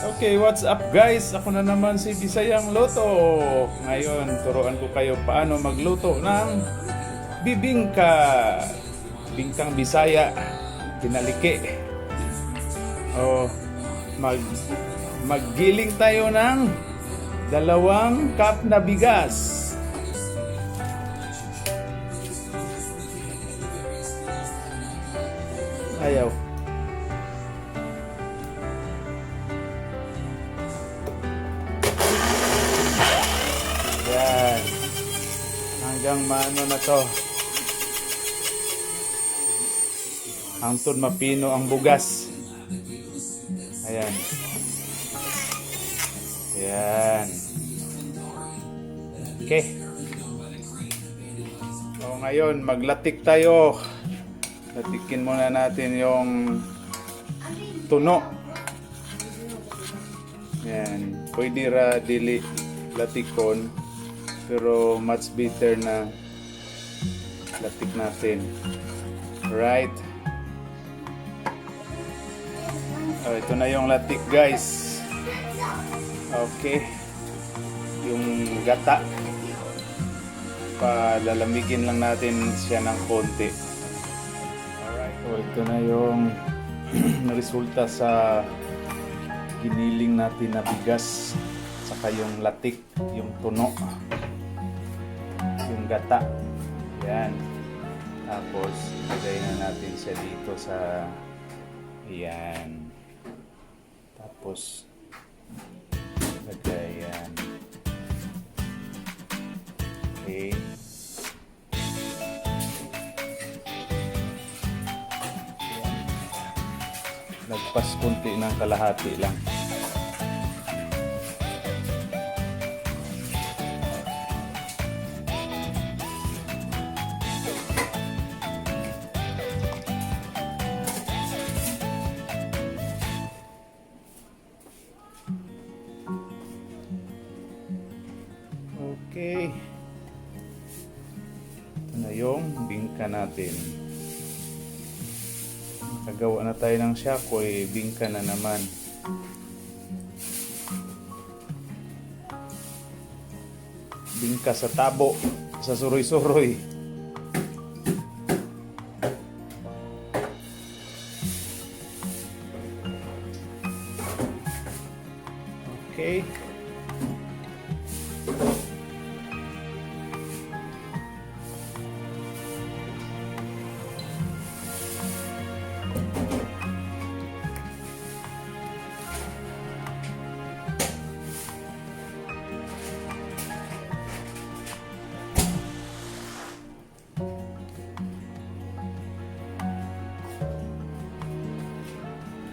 Okay, what's up guys? Ako na naman si Bisayang Loto. Ngayon, turuan ko kayo paano magluto ng bibingka. Bingkang Bisaya, pinaliki. O, maggiling tayo ng 2 cup na bigas. Ayaw. Yan. Hanggang maano na to. Hangtod mapino ang bugas. Ayan. Ayan. Okay. So ngayon, maglatik tayo. Latikin muna natin yung tuno. Ayan. Pwede ra dili latikon. Pero much better na latik natin. Right. Oh, ito na yung latik guys. Okay. Yung gata. Palalamigin lang natin siya ng konti. Alright. So ito na yung resulta sa giniling natin na bigas. Saka yung latik, yung tuno. Yung gata. Yan. Tapos ilagay na natin siya dito sa yan. Tapos lagay yan. Okay. Nagpas kunti ng kalahati lang. Okay. Ito na yung bingka natin. Nakagawa na tayo ng shakoy, bingka na naman. Bingka sa tabo, sa suroy-suroy. Okay.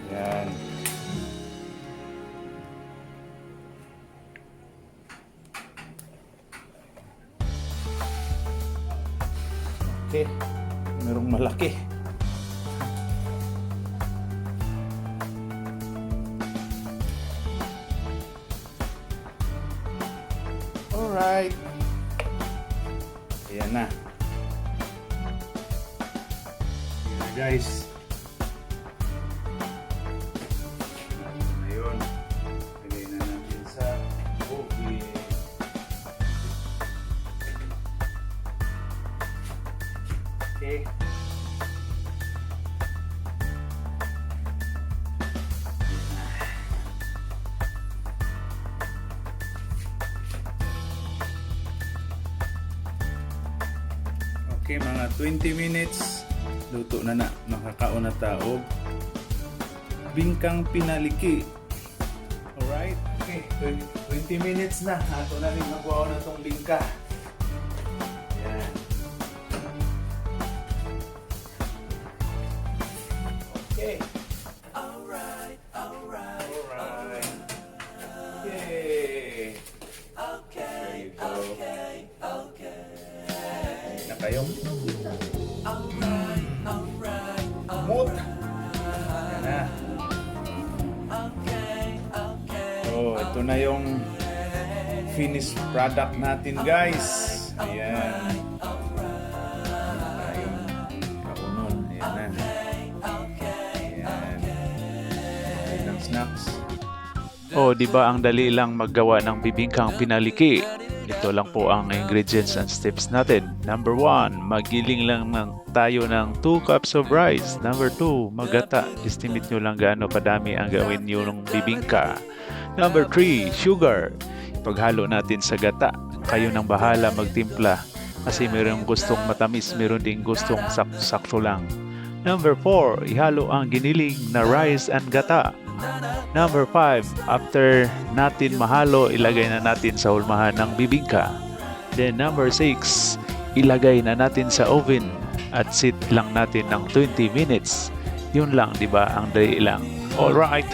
Yan. Okay. Merong malaki. Alright. Ayan na. Ayan na guys. Ayun. Lagay na natin sa okay. Okay. Okay, mga 20 minutes luto na na, makakaon na taog bingkang pinaliki. Alright, okay, 20 minutes na, ato na rin magawa na tong bingka. Yan. Okay. Alright. Okay. There you go. Na kayo? Mood. Yan na. So, ito na yung finished product natin guys. Ayan. Ayun. Kaunon. Ayan na. Ayan. Ayan ang snacks. Oh, di ba ang dali lang maggawa ng bibingkang pinaliki? Ito lang po ang ingredients and steps natin. Number 1, magiling lang tayo ng 2 cups of rice. Number 2, magata. Estimate nyo lang gaano kadami ang gawin nyo ng bibingka. Number 3, sugar. Ipaghalo natin sa gata. Kayo nang bahala magtimpla. Kasi mayroong gustong matamis, mayroon ding gustong sakto lang. Number 4, ihalo ang giniling na rice and gata. Number 5, after natin mahalo, ilagay na natin sa hulmahan ng bibingka. Then number 6, ilagay na natin sa oven at sit lang natin ng 20 minutes. Yun lang, di ba? Ang dali lang. Alright.